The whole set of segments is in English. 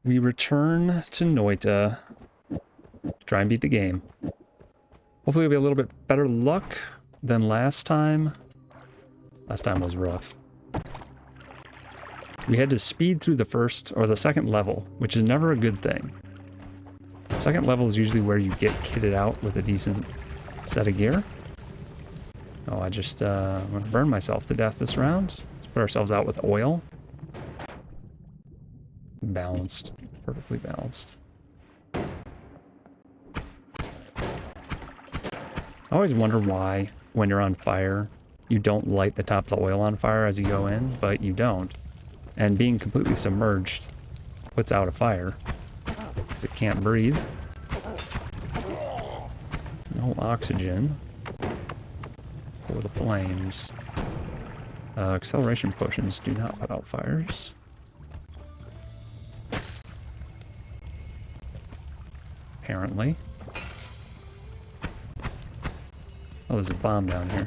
We return to Noita to try and beat the game. Hopefully it'll be a little bit better luck than last time. Last time was rough. We had to speed through the first or the second level, which is never a good thing. The second level is usually where you get kitted out with a decent set of gear. Oh, I'm gonna burn myself to death this round. Let's put ourselves out with oil. Balanced. Perfectly balanced. I always wonder why, when you're on fire, you don't light the top of the oil on fire as you go in, but you don't. And being completely submerged puts out a fire, because it can't breathe. No oxygen for the flames. Acceleration potions do not put out fires. Apparently. Oh, there's a bomb down here.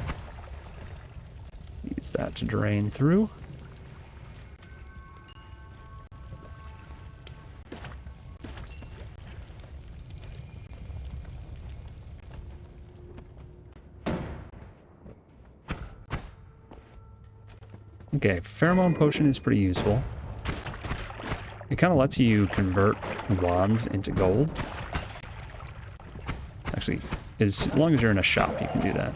Use that to drain through. Okay, pheromone potion is pretty useful. It kind of lets you convert wands into gold. Actually, as long as you're in a shop, you can do that.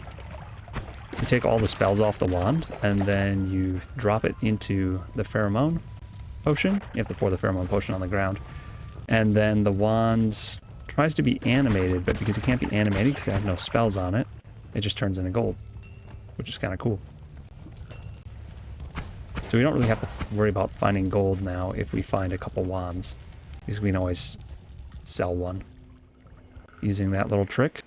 You take all the spells off the wand, and then you drop it into the pheromone potion. You have to pour the pheromone potion on the ground. And then the wand tries to be animated, but because it can't be animated because it has no spells on it, it just turns into gold, which is kind of cool. So we don't really have to worry about finding gold now if we find a couple wands, because we can always sell one using that little trick.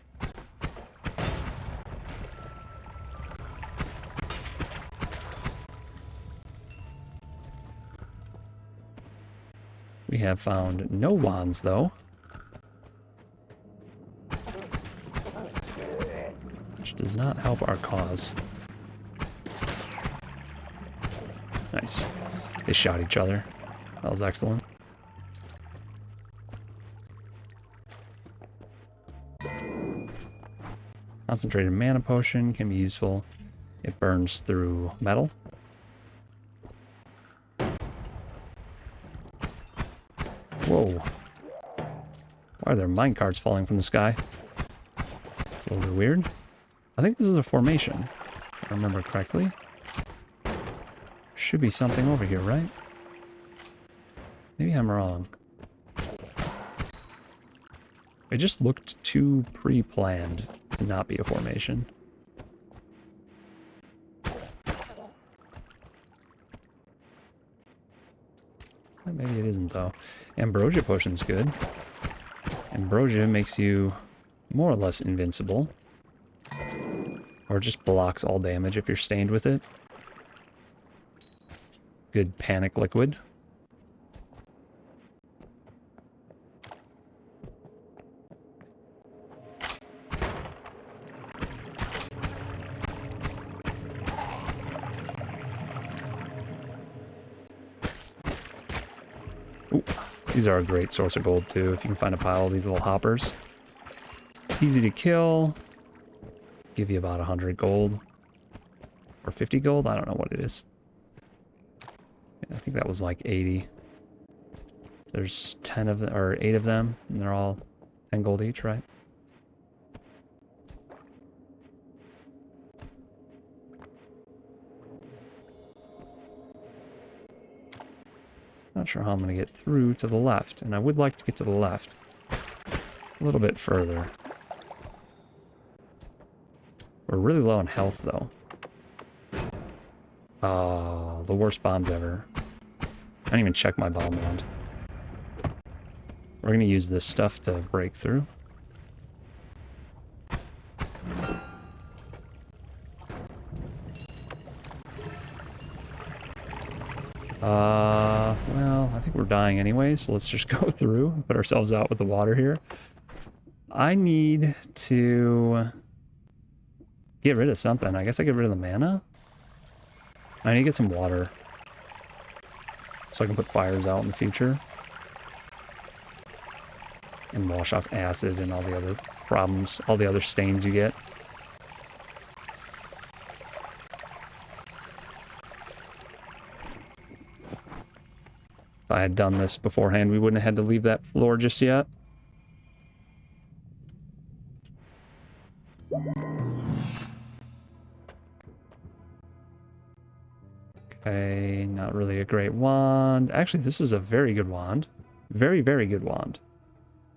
We have found no wands, though. Which does not help our cause. Nice. They shot each other. That was excellent. Concentrated mana potion can be useful. It burns through metal. Whoa. Why are there minecarts falling from the sky? It's a little bit weird. I think this is a formation, if I remember correctly. Should be something over here, right? Maybe I'm wrong. It just looked too pre-planned to not be a formation. Maybe it isn't, though. Ambrosia potion's good. Ambrosia makes you more or less invincible. Or just blocks all damage if you're stained with it. Good panic liquid. Ooh, these are a great source of gold too, if you can find a pile of these little hoppers. Easy to kill. Give you about 100 gold. Or 50 gold? I don't know what it is. I think that was like 80. There's 10 of them, or 8 of them, and they're all 10 gold each, right? Not sure how I'm going to get through to the left, and I would like to get to the left. A little bit further. We're really low on health, though. Oh, the worst bombs ever. I didn't even check my bomb wand. We're going to use this stuff to break through. Well, I think we're dying anyway, so let's just go through and put ourselves out with the water here. I need to get rid of something. I guess I get rid of the mana. I need to get some water so I can put fires out in the future. and wash off acid and all the other problems, all the other stains you get. If I had done this beforehand, we wouldn't have had to leave that floor just yet. Okay, not really a great wand. Actually, this is a very good wand. Very, very good wand.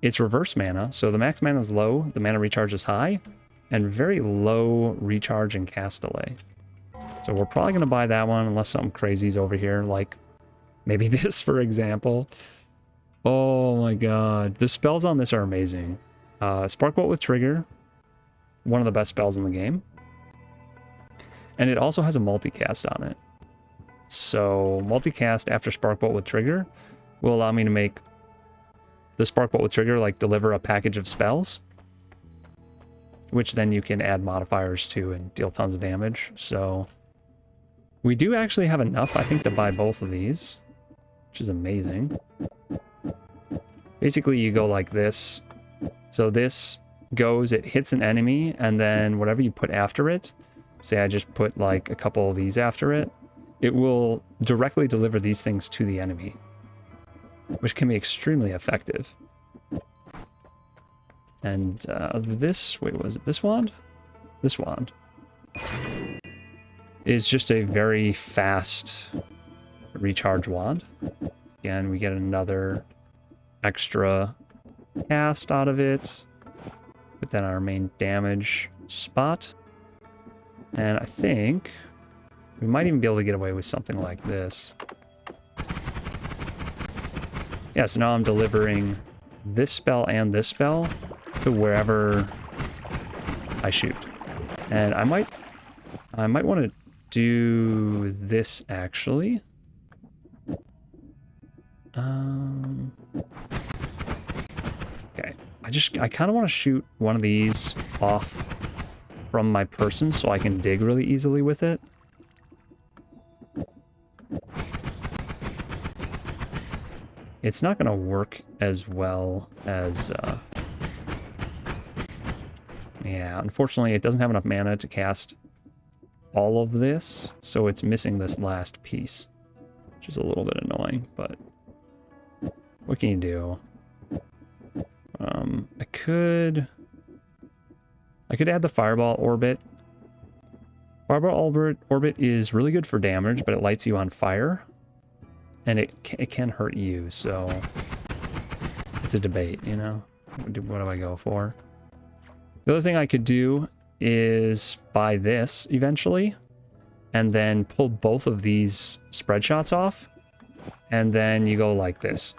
It's reverse mana, so the max mana is low, the mana recharge is high, and very low recharge and cast delay. So we're probably going to buy that one unless something crazy's over here, like maybe this, for example. Oh my god. The spells on this are amazing. Spark Bolt with Trigger, one of the best spells in the game. And it also has a multicast on it. So multicast after Spark Bolt with Trigger will allow me to make the Spark Bolt with Trigger like deliver a package of spells, which then you can add modifiers to and deal tons of damage. So we do actually have enough, I think, to buy both of these, which is amazing. Basically, you go like this. So this goes, it hits an enemy, and then whatever you put after it, say I just put like a couple of these after it, it will directly deliver these things to the enemy, which can be extremely effective. And this, wait, was it this wand? This wand is just a very fast recharge wand. Again, we get another extra cast out of it. Put that on our main damage spot. And I think we might even be able to get away with something like this. Yeah, so now I'm delivering this spell and this spell to wherever I shoot. And I might want to do this actually. Okay, I kind of want to shoot one of these off from my person so I can dig really easily with it. It's not going to work as well as... yeah, unfortunately it doesn't have enough mana to cast all of this, so it's missing this last piece, which is a little bit annoying, but what can you do? I could add the Fireball Orbit. Fireball Orbit is really good for damage, but it lights you on fire. And it can hurt you, so it's a debate, you know? What do I go for? The other thing I could do is buy this eventually, and then pull both of these spread shots off, and then you go like this.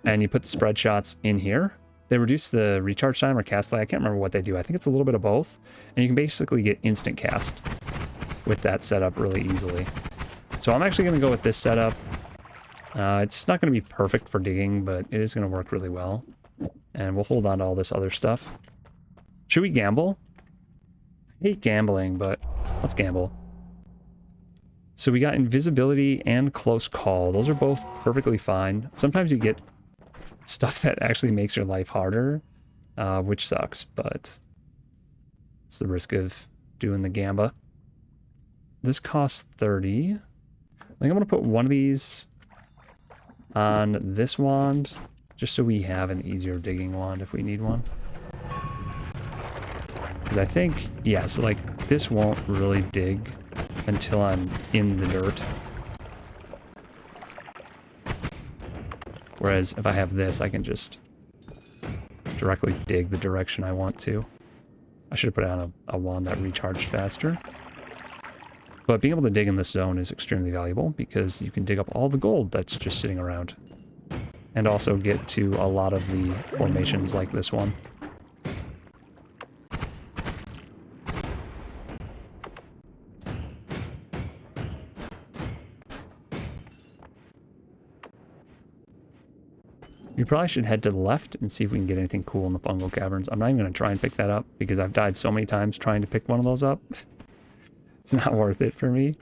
And you put the spread shots in here. They reduce the recharge time or cast delay. I can't remember what they do. I think it's a little bit of both. And you can basically get instant cast with that setup really easily. So I'm actually going to go with this setup. It's not going to be perfect for digging, but it is going to work really well. And we'll hold on to all this other stuff. Should we gamble? I hate gambling, but let's gamble. So we got invisibility and close call. Those are both perfectly fine. Sometimes you get stuff that actually makes your life harder, which sucks, but it's the risk of doing the gamba. This costs 30. I think I'm going to put one of these on this wand, just so we have an easier digging wand if we need one. Because I think, yeah, so like this won't really dig until I'm in the dirt. Whereas if I have this, I can just directly dig the direction I want to. I should have put on a wand that recharged faster. But being able to dig in this zone is extremely valuable because you can dig up all the gold that's just sitting around. And also get to a lot of the formations like this one. We probably should head to the left and see if we can get anything cool in the fungal caverns. I'm not even going to try and pick that up because I've died so many times trying to pick one of those up. It's not worth it for me.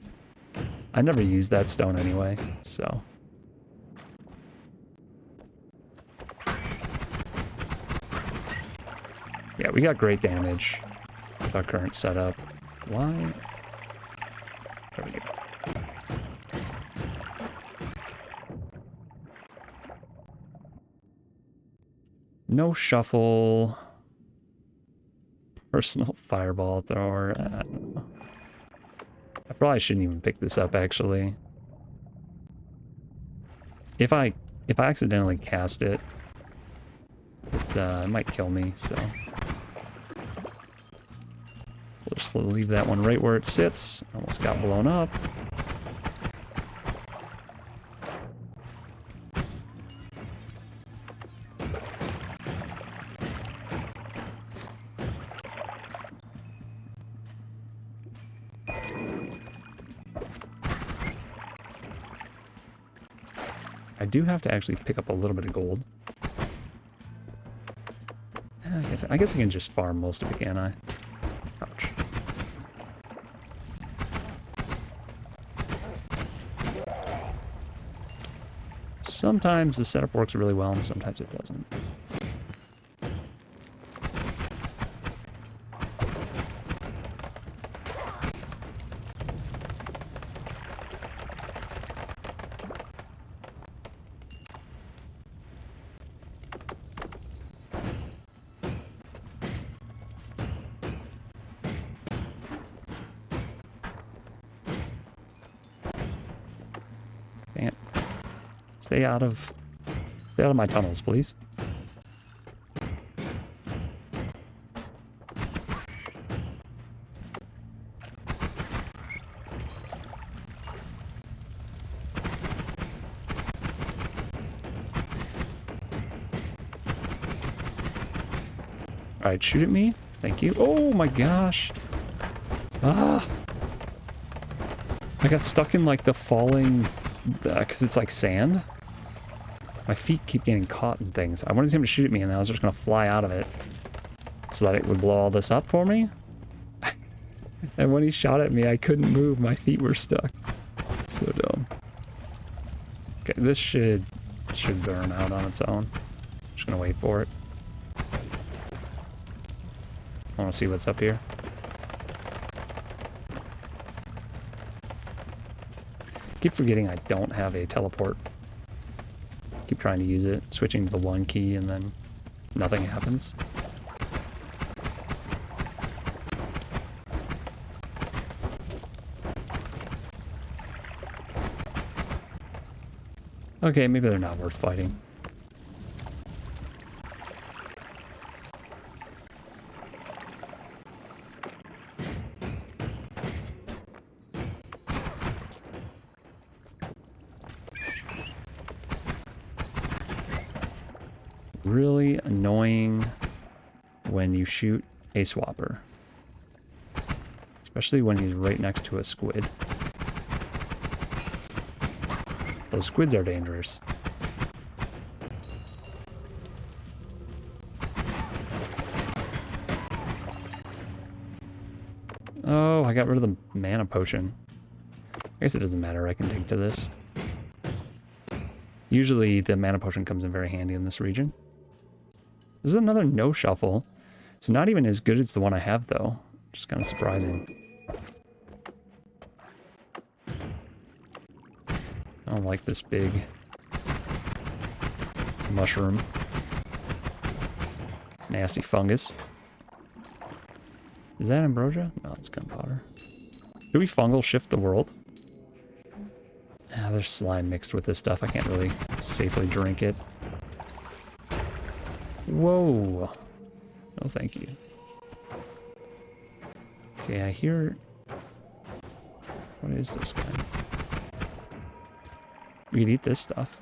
I never used that stone anyway, so. Yeah, we got great damage with our current setup. Why? There we go. No shuffle. Personal fireball thrower. I don't know. I probably shouldn't even pick this up, actually. If I accidentally cast it, it might kill me, so we'll just leave that one right where it sits. Almost got blown up. I do have to actually pick up a little bit of gold. I guess I can just farm most of it, can I? Ouch. Sometimes the setup works really well and sometimes it doesn't. Stay out of my tunnels, please. All right, shoot at me. Thank you. Oh my gosh. Ah. I got stuck in like the falling, because it's like sand. My feet keep getting caught in things. I wanted him to shoot at me and I was just going to fly out of it so that it would blow all this up for me. And when he shot at me, I couldn't move. My feet were stuck. So dumb. Okay, this should burn out on its own. Just going to wait for it. I want to see what's up here. Keep forgetting I don't have a teleport. Keep trying to use it, switching to the 1 key, and then nothing happens. Okay, maybe they're not worth fighting. Really annoying when you shoot a swapper. Especially when he's right next to a squid. Those squids are dangerous. Oh, I got rid of the mana potion. I guess it doesn't matter, I can dig to this. Usually the mana potion comes in very handy in this region. This is another no shuffle. It's not even as good as the one I have, though. Which is kind of surprising. I don't like this big mushroom. Nasty fungus. Is that ambrosia? No, it's gunpowder. Do we fungal shift the world? Ah, there's slime mixed with this stuff. I can't really safely drink it. Whoa. No, thank you. Okay, I hear... What is this guy? We could eat this stuff.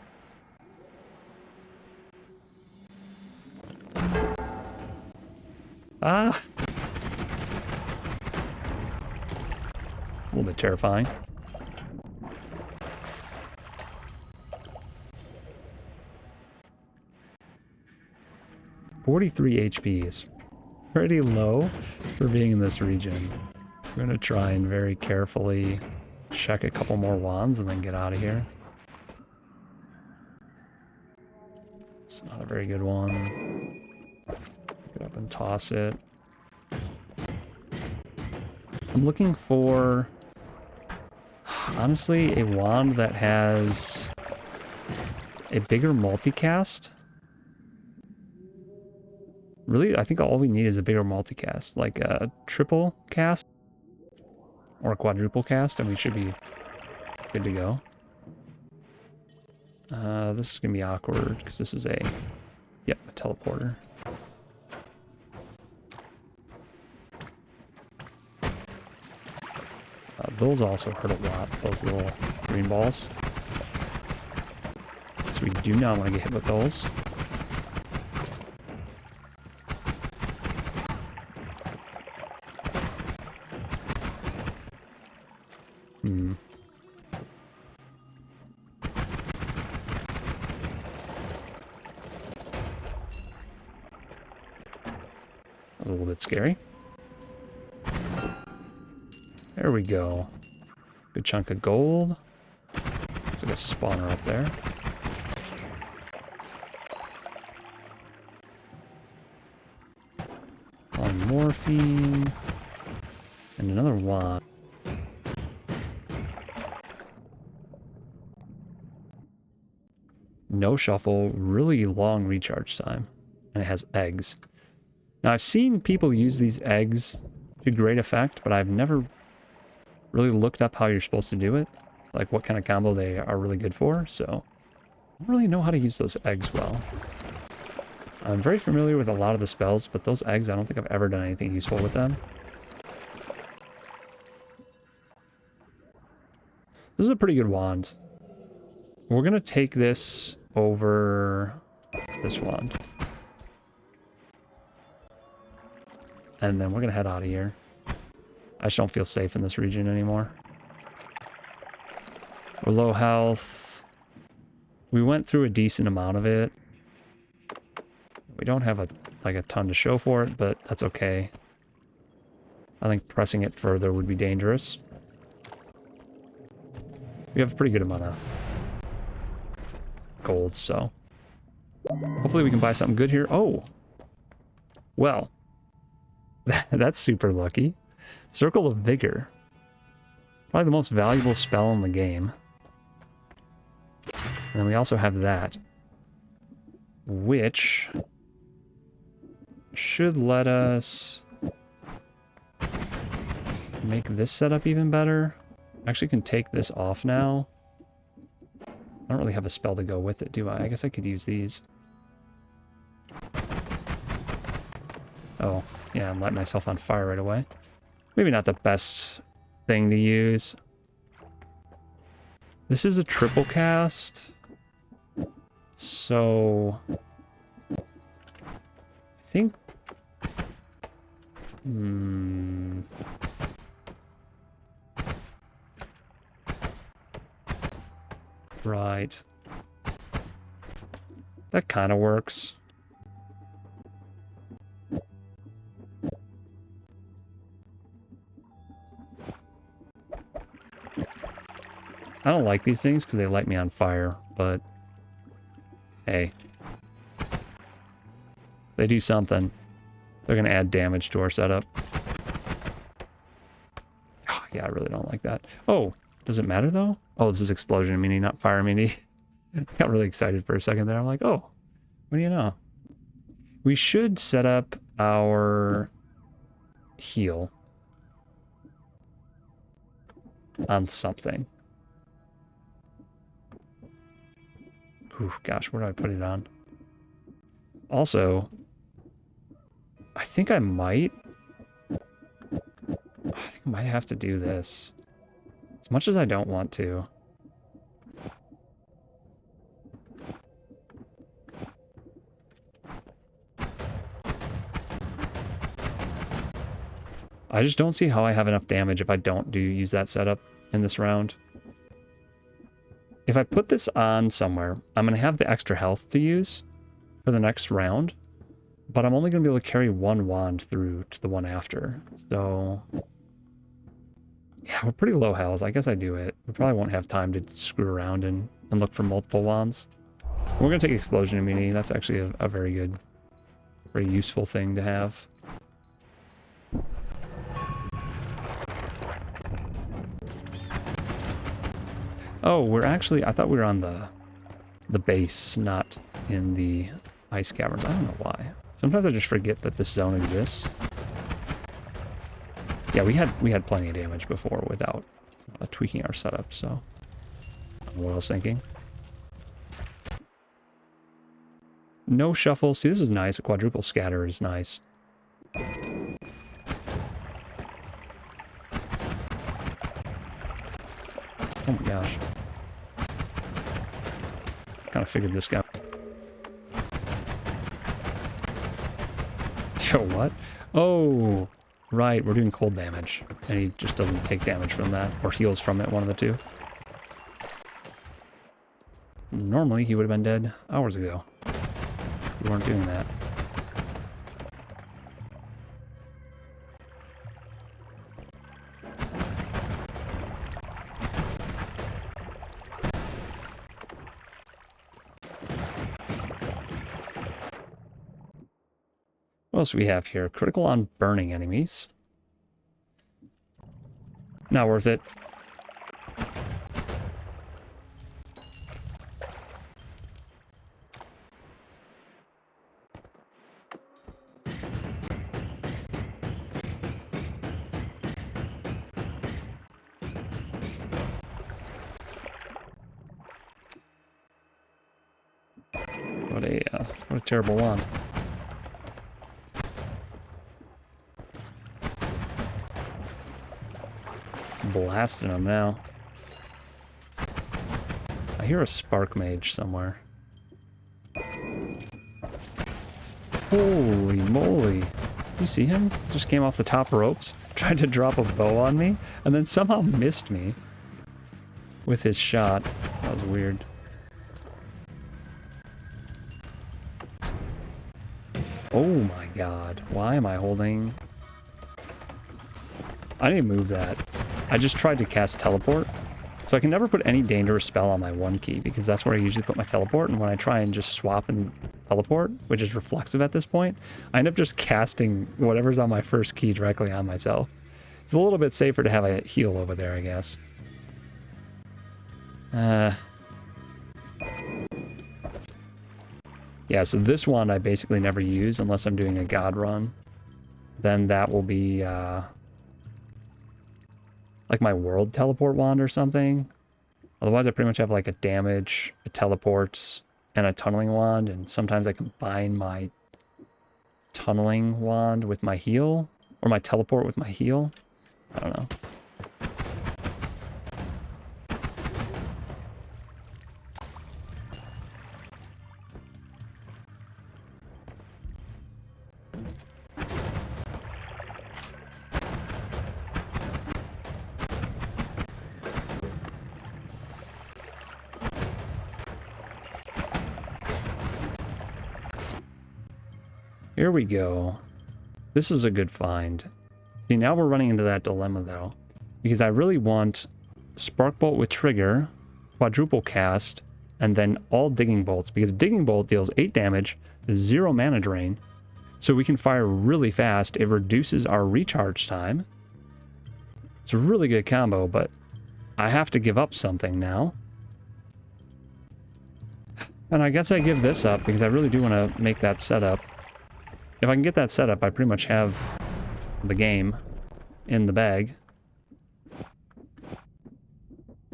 Ah! A little bit terrifying. $43 HP is pretty low for being in this region. I'm gonna try and very carefully check a couple more wands and then get out of here. It's not a very good one. it up and toss it. I'm looking for, honestly, a wand that has a bigger multicast. Really, I think all we need is a bigger multicast, like a triple cast or a quadruple cast, and we should be good to go. This is gonna be awkward because this is a teleporter. Those also hurt a lot, those little green balls. So we do not want to get hit with those. That was a little bit scary. There we go. Good chunk of gold. Looks like a spawner up there. Morphine. And another wand. No shuffle, really long recharge time. And it has eggs. Now I've seen people use these eggs to great effect, but I've never really looked up how you're supposed to do it. Like what kind of combo they are really good for, so I don't really know how to use those eggs well. I'm very familiar with a lot of the spells, but those eggs, I don't think I've ever done anything useful with them. This is a pretty good wand. We're going to take this over this wand. And then we're going to head out of here. I just don't feel safe in this region anymore. We're low health. We went through a decent amount of it. We don't have a ton to show for it, but that's okay. I think pressing it further would be dangerous. We have a pretty good amount of gold, so hopefully we can buy something good here. Oh, well, that's super lucky. Circle of Vigor. Probably the most valuable spell in the game. And then we also have that, which should let us make this setup even better. I actually can take this off now. I don't really have a spell to go with it, do I? I guess I could use these. Oh, yeah, I'm lighting myself on fire right away. Maybe not the best thing to use. This is a triple cast. So I think right. That kind of works. I don't like these things because they light me on fire, but hey. They do something. They're going to add damage to our setup. Oh, yeah, I really don't like that. Oh, does it matter though? Oh, this is explosion immunity, not fire immunity. I got really excited for a second there. I'm like, oh, what do you know? We should set up our heal on something. Ooh, gosh, where do I put it on? Also, I think I might have to do this. As much as I don't want to. I just don't see how I have enough damage if I don't use that setup in this round. If I put this on somewhere, I'm going to have the extra health to use for the next round, but I'm only going to be able to carry one wand through to the one after. So, yeah, we're pretty low health. I guess I do it. We probably won't have time to screw around and look for multiple wands. We're going to take explosion immunity. That's actually a very good Very useful thing to have. Oh, we're actually... I thought we were on the base, not in the ice caverns. I don't know why. Sometimes I just forget that this zone exists. Yeah, we had plenty of damage before without tweaking our setup, so... I don't know what I was thinking. No shuffle. See, this is nice. A quadruple scatter is nice. Oh my gosh. Kind of figured this guy... Yo, what? Oh, right. We're doing cold damage. And he just doesn't take damage from that. Or heals from it, one of the two. Normally, he would have been dead hours ago. We weren't doing that. What else do we have here? Critical on burning enemies. Not worth it. What a terrible wand. Blasting him now. I hear a spark mage somewhere. Holy moly. You see him? Just came off the top ropes, tried to drop a bow on me, and then somehow missed me with his shot. That was weird. Oh my god. Why am I holding... I didn't move that. I just tried to cast teleport. So I can never put any dangerous spell on my 1 key, because that's where I usually put my teleport, and when I try and just swap and teleport, which is reflexive at this point, I end up just casting whatever's on my first key directly on myself. It's a little bit safer to have a heal over there, I guess. Yeah, so this wand I basically never use unless I'm doing a god run. Then that will be like my world teleport wand or something. Otherwise I pretty much have like a damage, a teleports, and a tunneling wand, and sometimes I combine my tunneling wand with my heal, or my teleport with my heal. I don't know. Here we go. This is a good find. See, now we're running into that dilemma, though. Because I really want Spark Bolt with Trigger, Quadruple Cast, and then all Digging Bolts. Because Digging Bolt deals 8 damage, 0 mana drain. So we can fire really fast. It reduces our recharge time. It's a really good combo, but I have to give up something now. And I guess I give this up, because I really do want to make that setup. If I can get that set up, I pretty much have the game in the bag.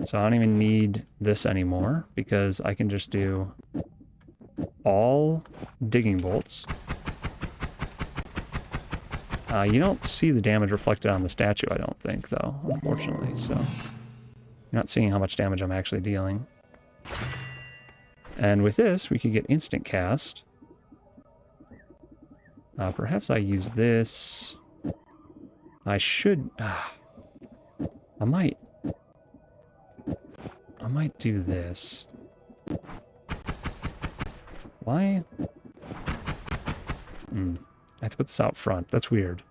So I don't even need this anymore, because I can just do all digging bolts. You don't see the damage reflected on the statue, I don't think, though, unfortunately. So you're not seeing how much damage I'm actually dealing. And with this, we could get instant cast. Perhaps I use this. I should... I might do this. Why? I have to put this out front. That's weird.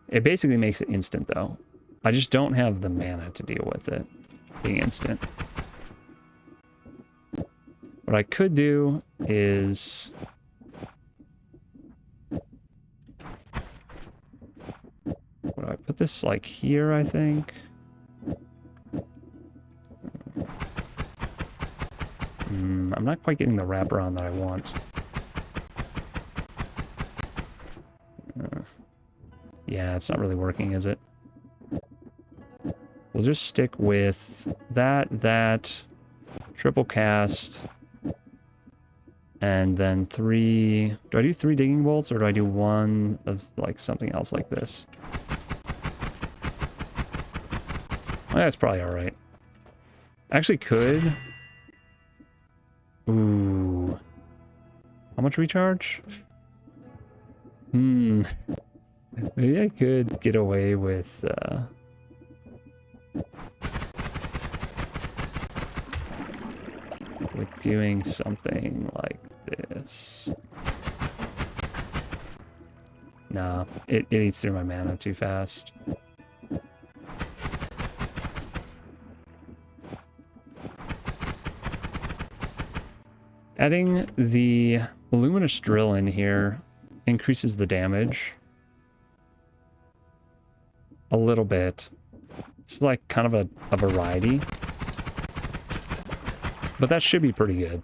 It basically makes it instant, though. I just don't have the mana to deal with it being instant. What What I could do is... What do I put this, like, here, I think? I'm not quite getting the wraparound that I want. Yeah, it's not really working, is it? We'll just stick with that, triple cast, and then 3... Do I do 3 digging bolts, or do I do 1 of, like, something else like this? That's probably alright. I actually could... Ooh. How much recharge? Maybe I could get away with, doing something like this. Nah, it eats through my mana too fast. Adding the luminous drill in here increases the damage a little bit. It's like kind of a variety. But that should be pretty good.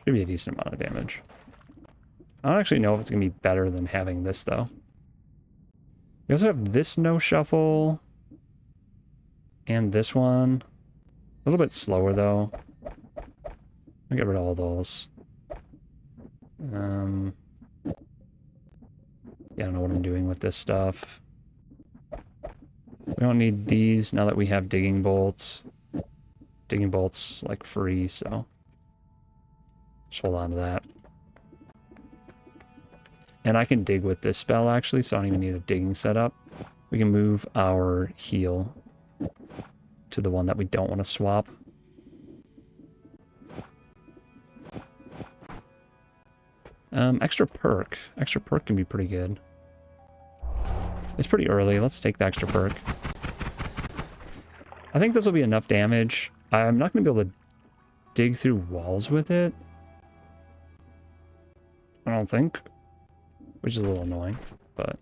Should be a decent amount of damage. I don't actually know if it's going to be better than having this, though. We also have this no shuffle. And this one. A little bit slower, though. I'll get rid of all those. Yeah, I don't know what I'm doing with this stuff. We don't need these now that we have digging bolts. Digging bolts, like, free, so... Just hold on to that. And I can dig with this spell, actually, so I don't even need a digging setup. We can move our heal to the one that we don't want to swap. Extra perk. Extra perk can be pretty good. It's pretty early. Let's take the extra perk. I think this will be enough damage. I'm not going to be able to dig through walls with it. I don't think. Which is a little annoying, but...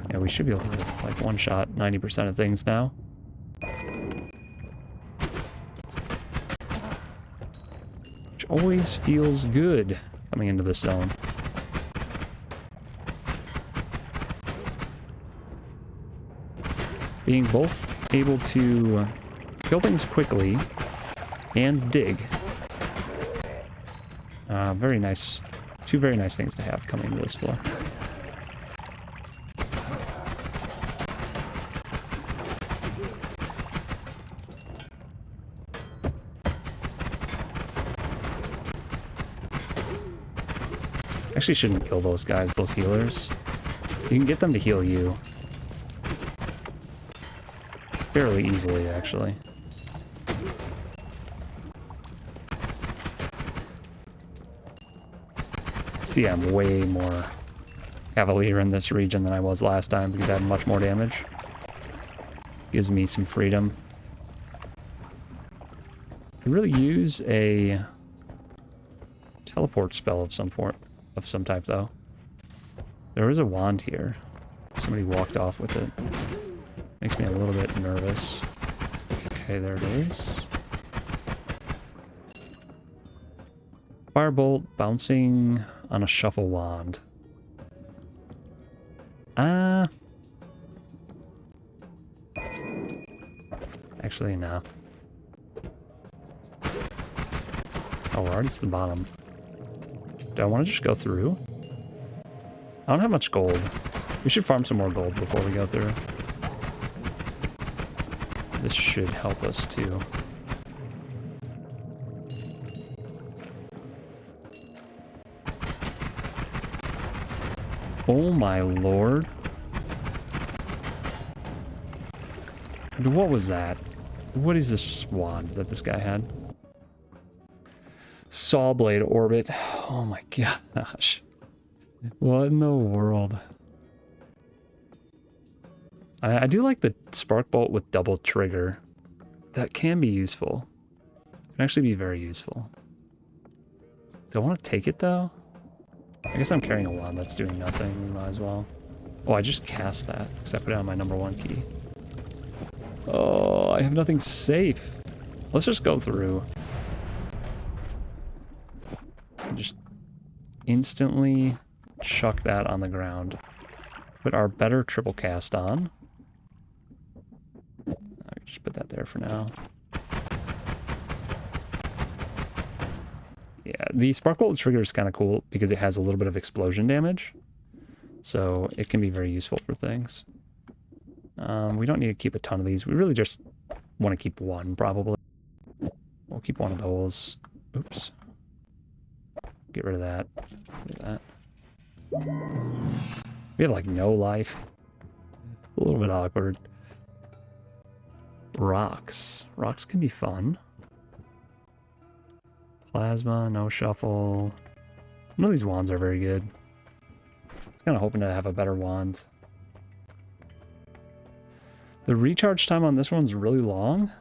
Yeah, we should be able to, like, one-shot 90% of things now. Which always feels good coming into this zone. Being both able to kill things quickly and dig. Very nice. 2 very nice things to have coming into this floor. Actually shouldn't kill those guys, those healers. You can get them to heal you. Fairly easily, actually. See, I'm way more Cavalier in this region than I was last time because I had much more damage. Gives me some freedom. Could really use a teleport spell of some type, though. There is a wand here. Somebody walked off with it. Makes me a little bit nervous. Okay, there it is. Firebolt bouncing on a shuffle wand. Actually, no. Oh, we're already to the bottom. Do I want to just go through? I don't have much gold. We should farm some more gold before we go through. This should help us too. Oh my lord. What was that? What is this wand that this guy had? Sawblade orbit. Oh my gosh. What in the world? I do like the spark bolt with double trigger. That can be useful. Can actually be very useful. Do I want to take it though? I guess I'm carrying a wand that's doing nothing. We might as well. Oh, I just cast that because I put it on my #1 key. Oh, I have nothing safe. Let's just go through. And just instantly chuck that on the ground. Put our better triple cast on. I can just put that there for now. Yeah, the spark bolt trigger is kind of cool because it has a little bit of explosion damage. So it can be very useful for things. We don't need to keep a ton of these. We really just want to keep one, probably. We'll keep one of those. Oops. Get rid of that. Get rid of that. We have, like, no life. A little bit awkward. Rocks. Rocks can be fun. Plasma, no shuffle. None of these wands are very good. I was kind of hoping to have a better wand. The recharge time on this one's really long.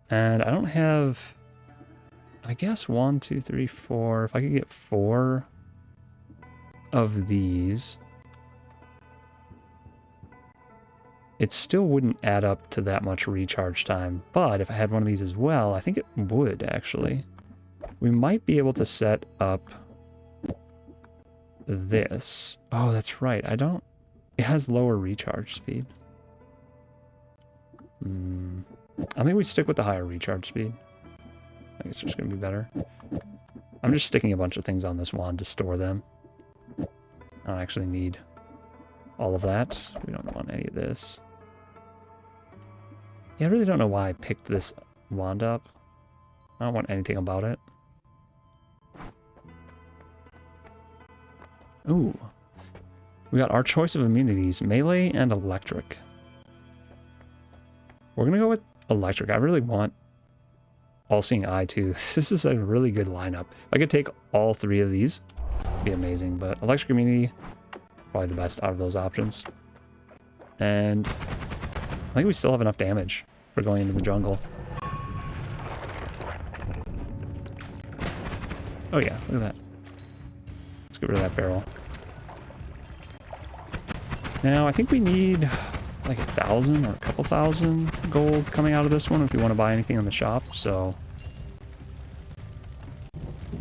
And I don't have... I guess 1, 2, 3, 4. If I could get 4 of these, it still wouldn't add up to that much recharge time. But if I had one of these as well, I think it would, actually. We might be able to set up this. Oh, that's right. I don't... It has lower recharge speed. I think we stick with the higher recharge speed. I think it's just going to be better. I'm just sticking a bunch of things on this wand to store them. I don't actually need all of that. We don't want any of this. Yeah, I really don't know why I picked this wand up. I don't want anything about it. Ooh. We got our choice of immunities, melee and electric. We're going to go with electric. I really want All-Seeing Eye too. This is a really good lineup. If I could take all 3 of these, it'd be amazing. But electric immunity, probably the best out of those options. And I think we still have enough damage for going into the jungle. Oh yeah, look at that. Let's get rid of that barrel. Now, I think we need like 1,000 or a couple thousand gold coming out of this one if we want to buy anything in the shop, so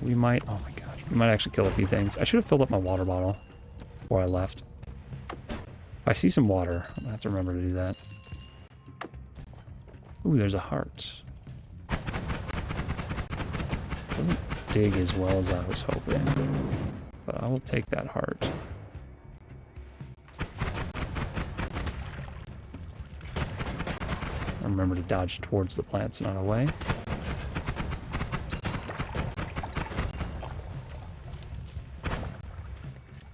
we might, oh my gosh, we might actually kill a few things. I should have filled up my water bottle before I left. If I see some water, I'm gonna have to remember to do that. Ooh, there's a heart. Doesn't dig as well as I was hoping, but I will take that heart. Remember to dodge towards the plants, not away.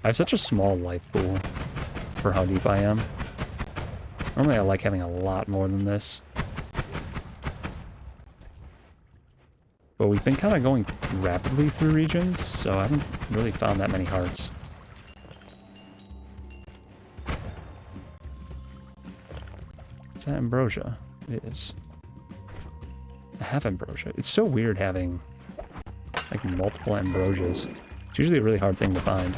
I have such a small life pool for how deep I am. Normally I like having a lot more than this. But we've been kind of going rapidly through regions, so I haven't really found that many hearts. Is that ambrosia? It is. I have ambrosia. It's so weird having like multiple ambrosias. It's usually a really hard thing to find.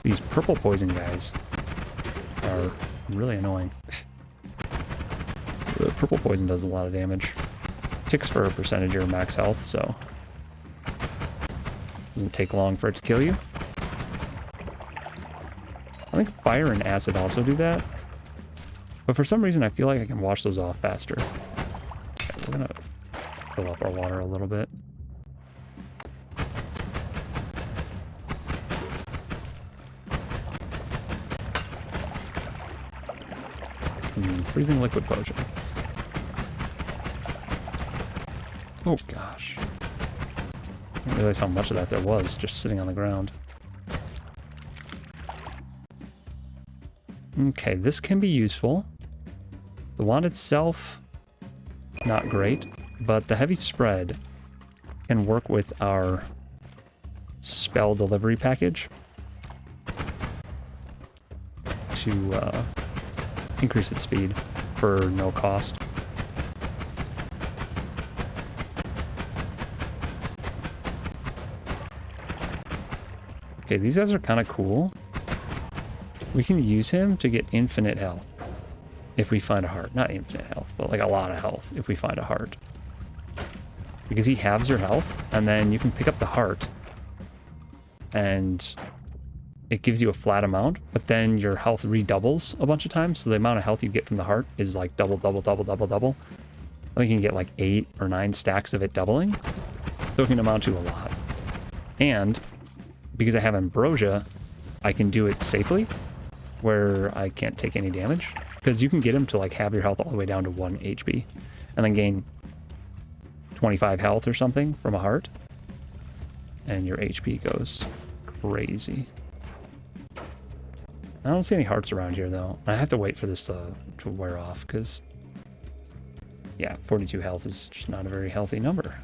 These purple poison guys are really annoying. The purple poison does a lot of damage. Ticks for a percentage of your max health, so doesn't take long for it to kill you. I think fire and acid also do that. But for some reason, I feel like I can wash those off faster. Okay, we're gonna fill up our water a little bit. Freezing liquid potion. Oh gosh. I didn't realize how much of that there was just sitting on the ground. Okay, this can be useful. The wand itself, not great, but the heavy spread can work with our spell delivery package. to increase its speed for no cost. Okay, these guys are kind of cool. We can use him to get infinite health if we find a heart. Not infinite health, but like a lot of health if we find a heart. Because he halves your health, and then you can pick up the heart, and it gives you a flat amount, but then your health redoubles a bunch of times, so the amount of health you get from the heart is like double, double, double, double, double. I think you can get like 8 or 9 stacks of it doubling, so it can amount to a lot. And because I have Ambrosia, I can do it safely, where I can't take any damage, because you can get him to like have your health all the way down to 1 HP, and then gain 25 health or something from a heart, and your HP goes crazy. I don't see any hearts around here though. I have to wait for this to wear off, because yeah, 42 health is just not a very healthy number.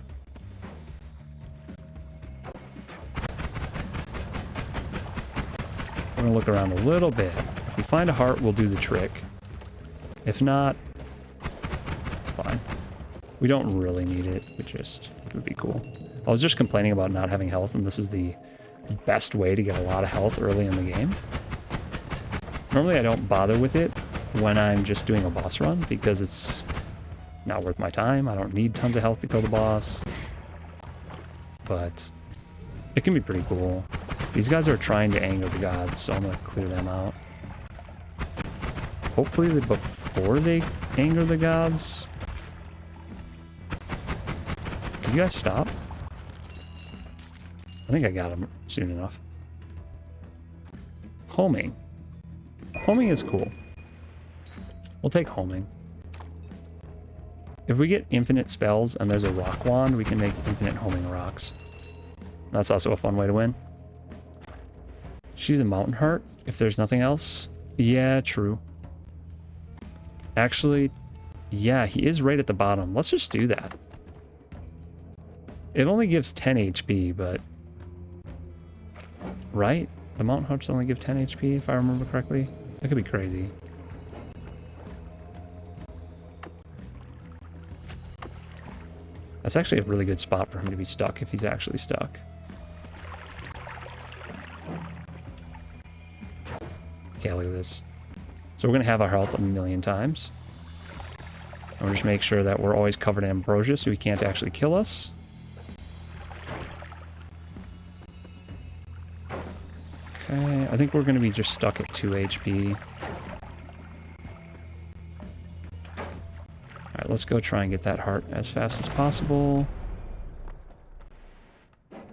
I'm gonna look around a little bit. If we find a heart, we'll do the trick. If not, it's fine. We don't really need it, it would be cool. I was just complaining about not having health, and this is the best way to get a lot of health early in the game. Normally I don't bother with it when I'm just doing a boss run, because it's not worth my time. I don't need tons of health to kill the boss. But it can be pretty cool. These guys are trying to anger the gods, so I'm going to clear them out. Hopefully before they anger the gods. Can you guys stop? I think I got him soon enough. Homing. Homing is cool. We'll take homing. If we get infinite spells and there's a rock wand, we can make infinite homing rocks. That's also a fun way to win. She's a mountain heart, if there's nothing else. Yeah, true. Actually, yeah, he is right at the bottom. Let's just do that. It only gives 10 HP, but... Right? The mountain hearts only give 10 HP, if I remember correctly. That could be crazy. That's actually a really good spot for him to be stuck, if he's actually stuck. Okay, look at this. So we're going to have our health a million times. And we'll just make sure that we're always covered in ambrosia so he can't actually kill us. Okay, I think we're going to be just stuck at 2 HP. Alright, let's go try and get that heart as fast as possible.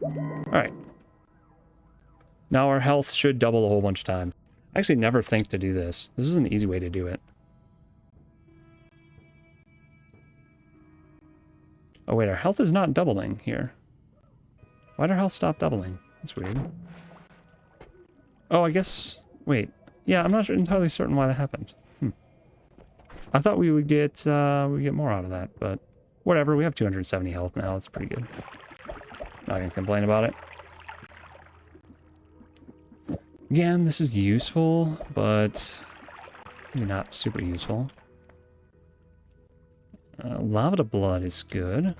Alright. Now our health should double a whole bunch of times. I actually never think to do this. This is an easy way to do it. Oh wait, our health is not doubling here. Why'd our health stop doubling? That's weird. Oh, I guess... Wait. Yeah, I'm not entirely certain why that happened. I thought we would get more out of that, but whatever. We have 270 health now. That's pretty good. Not gonna complain about it. Again, this is useful, but maybe not super useful. Lava to blood is good.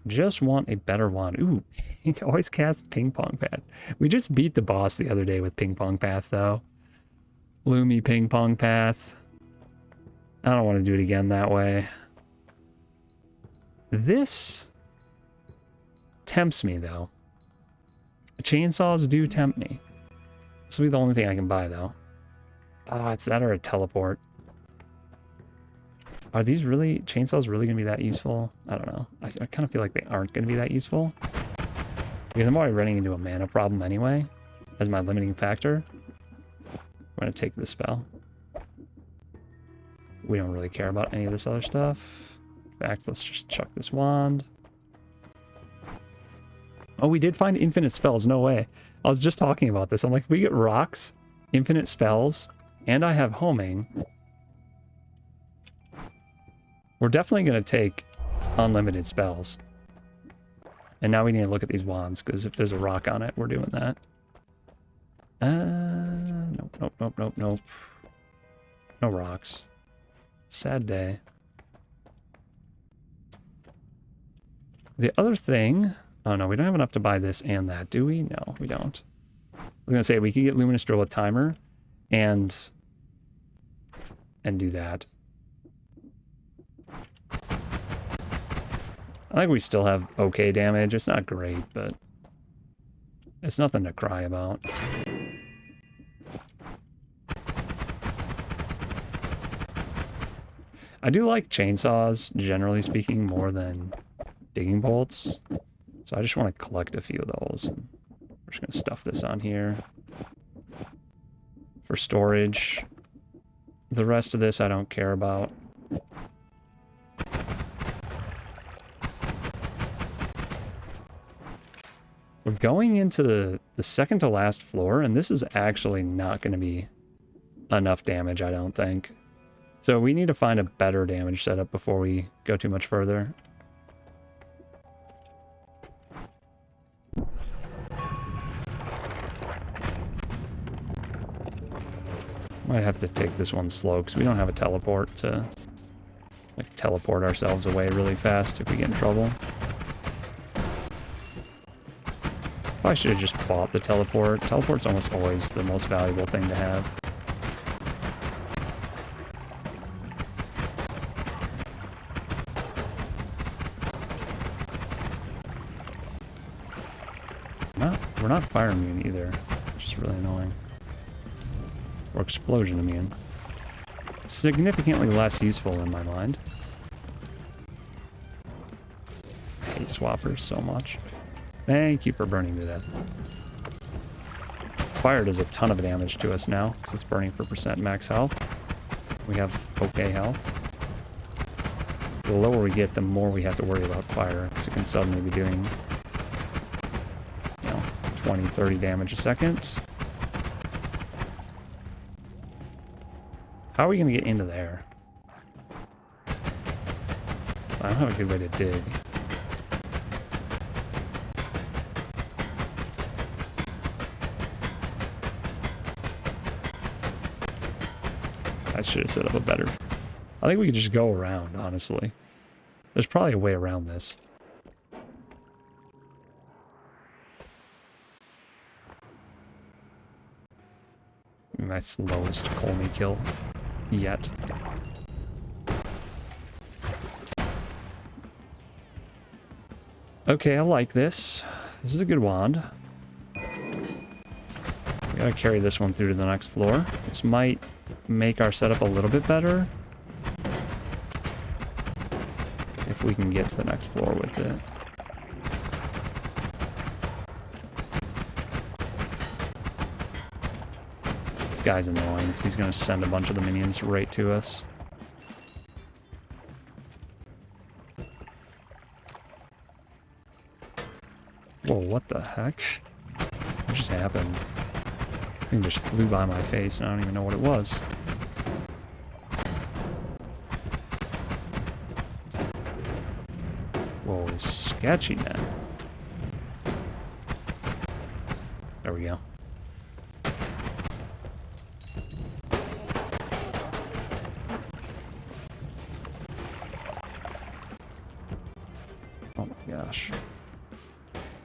Just want a better wand. Ooh, you can always cast ping pong path. We just beat the boss the other day with ping pong path, though. Loomy ping pong path. I don't want to do it again that way. This tempts me, though. Chainsaws do tempt me. This will be the only thing I can buy, though. Oh, it's that or a teleport. Are these really... Chainsaws really going to be that useful? I don't know. I kind of feel like they aren't going to be that useful. Because I'm already running into a mana problem anyway, as my limiting factor. I'm going to take this spell. We don't really care about any of this other stuff. In fact, let's just chuck this wand. Oh, we did find infinite spells. No way. I was just talking about this. I'm like, if we get rocks, infinite spells, and I have homing, we're definitely going to take unlimited spells. And now we need to look at these wands, because if there's a rock on it, we're doing that. Nope. Nope, nope, nope, nope. No rocks. Sad day. The other thing... Oh, no, we don't have enough to buy this and that, do we? No, we don't. I was going to say, we could get Luminous Drill with Timer and do that. I think we still have okay damage. It's not great, but it's nothing to cry about. I do like chainsaws, generally speaking, more than digging bolts. So I just want to collect a few of those. We're just going to stuff this on here for storage. The rest of this I don't care about. We're going into the second to last floor, and this is actually not going to be enough damage, I don't think. So we need to find a better damage setup before we go too much further. Might have to take this one slow, because we don't have a teleport to like teleport ourselves away really fast if we get in trouble. Probably should have just bought the teleport. Teleport's almost always the most valuable thing to have. We're not fire immune either, which is really annoying. Or explosion immune. Significantly less useful in my mind. I hate swappers so much. Thank you for burning to death. Fire does a ton of damage to us now, because it's burning for percent max health. We have okay health. So the lower we get, the more we have to worry about fire, because it can suddenly be doing 20, 30 damage a second. How are we going to get into there? I don't have a good way to dig. I should have set up a better... I think we could just go around, honestly. There's probably a way around this. My slowest Colmy kill yet. Okay, I like this. This is a good wand. We gotta carry this one through to the next floor. This might make our setup a little bit better. If we can get to the next floor with it. This guy's annoying because he's going to send a bunch of the minions right to us. Whoa, what the heck? What just happened? The thing just flew by my face and I don't even know what it was. Whoa, it's sketchy, man. There we go. Oh my gosh.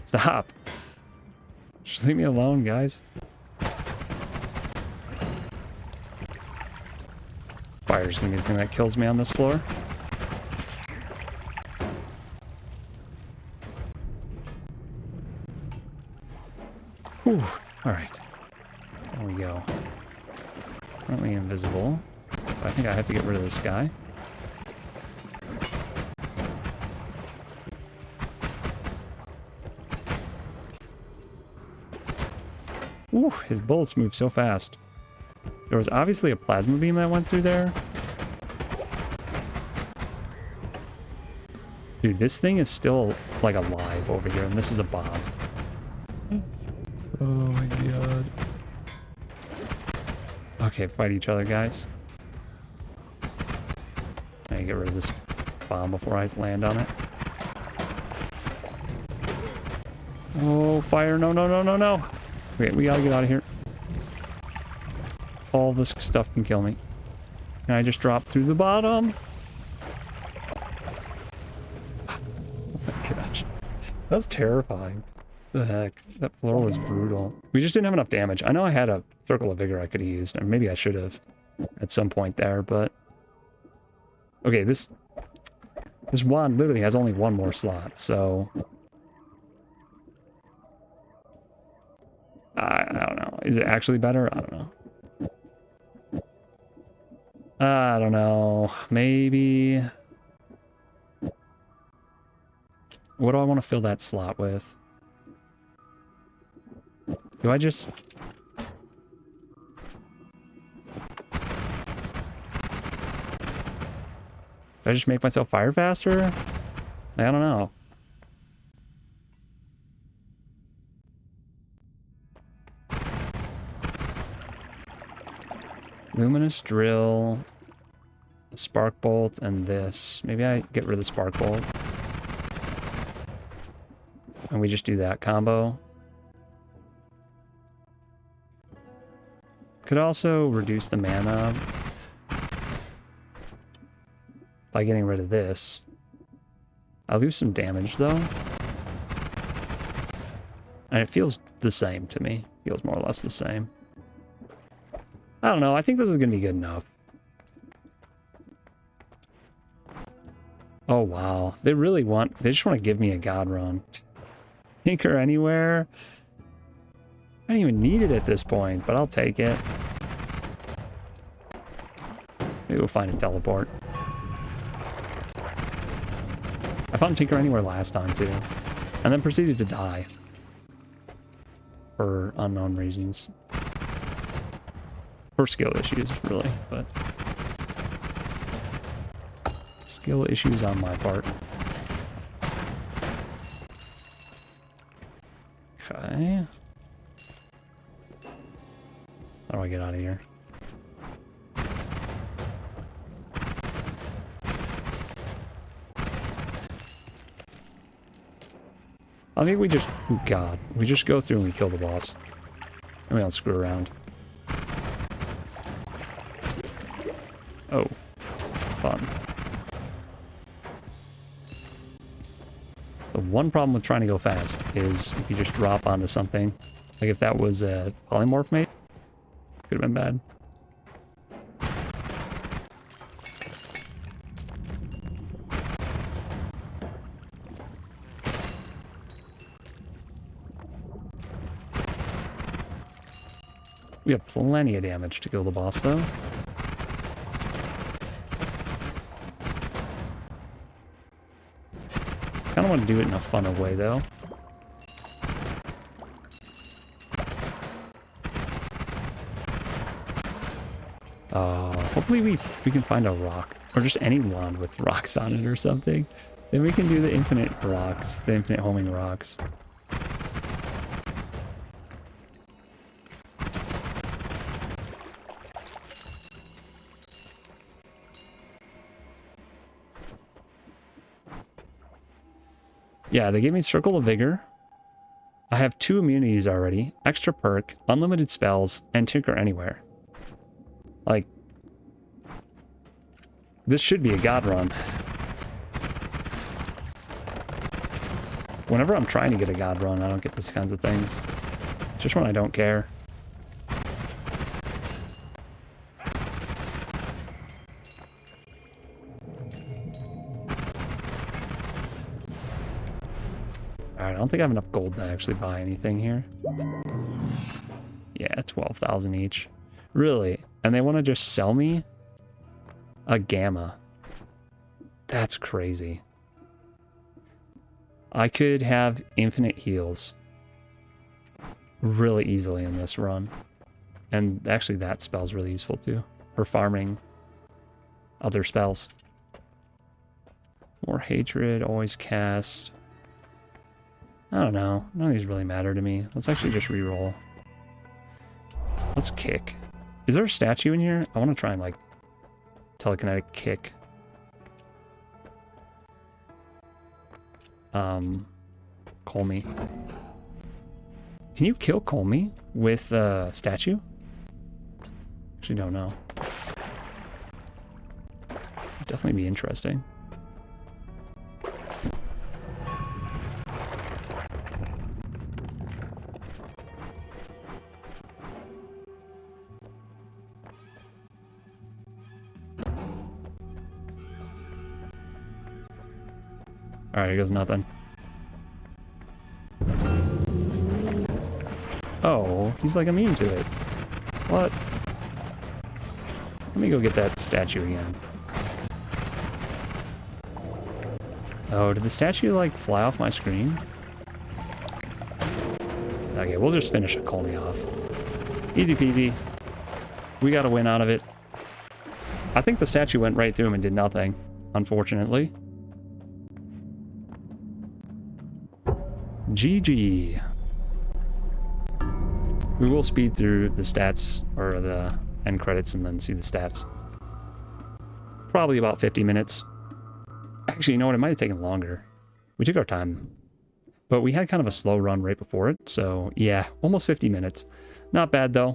Stop. Just leave me alone, guys. Fire's gonna be the thing that kills me on this floor. Whew. Alright. There we go. Currently invisible. But I think I have to get rid of this guy. Ooh, his bullets move so fast. There was obviously a plasma beam that went through there. Dude, this thing is still, like, alive over here, and this is a bomb. Oh my god. Okay, fight each other, guys. I need to get rid of this bomb before I land on it. Oh, fire. No, no, no, no, no. Okay, we gotta get out of here. All this stuff can kill me. Can I just drop through the bottom? Oh my gosh. That's terrifying. The heck? That floor was brutal. We just didn't have enough damage. I know I had a Circle of Vigor I could have used, and maybe I should have at some point there, but... Okay, this wand literally has only one more slot, so... I don't know. Is it actually better? I don't know. I don't know. Maybe... What do I want to fill that slot with? Do I just... Do I just make myself fire faster? I don't know. Luminous drill, a spark bolt, and this. Maybe I get rid of the spark bolt. And we just do that combo. Could also reduce the mana by getting rid of this. I'll lose some damage though. And it feels the same to me. Feels more or less the same. I don't know, I think this is gonna be good enough. Oh wow, they just want to give me a god run. Tinker anywhere? I don't even need it at this point, but I'll take it. Maybe we'll find a teleport. I found Tinker Anywhere last time too, and then proceeded to die. For unknown reasons. For skill issues, really, but... Skill issues on my part. Okay. How do I get out of here? I think we just... Oh god. We just go through and we kill the boss. And we don't screw around. Oh. Fun. The one problem with trying to go fast is if you just drop onto something. Like if that was a polymorph mate, could have been bad. We have plenty of damage to kill the boss though. I don't want to do it in a funner way, though. Hopefully we can find a rock. Or just any wand with rocks on it or something. Then we can do the infinite rocks. The infinite homing rocks. Yeah, they gave me Circle of Vigor. I have 2 immunities already. Extra perk, unlimited spells, and Tinker Anywhere. Like, this should be a god run. Whenever I'm trying to get a god run, I don't get these kinds of things. Just when I don't care. Alright, I don't think I have enough gold to actually buy anything here. Yeah, 12,000 each. Really? And they want to just sell me a gamma. That's crazy. I could have infinite heals really easily in this run. And actually that spell's really useful too. For farming other spells. More hatred, always cast. I don't know. None of these really matter to me. Let's actually just reroll. Let's kick. Is there a statue in here? I want to try and, like, telekinetic kick. Colmy. Can you kill Colmy with a statue? Actually, actually don't know. Definitely be interesting. Alright, here goes nothing. Oh, he's like immune to it. What? Let me go get that statue again. Oh, did the statue like fly off my screen? Okay, we'll just finish a Colney off. Easy peasy. We got a win out of it. I think the statue went right through him and did nothing, unfortunately. GG. We will speed through the stats, or the end credits, and then see the stats. Probably about 50 minutes. Actually, you know what? It might have taken longer. We took our time. But we had kind of a slow run right before it, so yeah, almost 50 minutes. Not bad, though.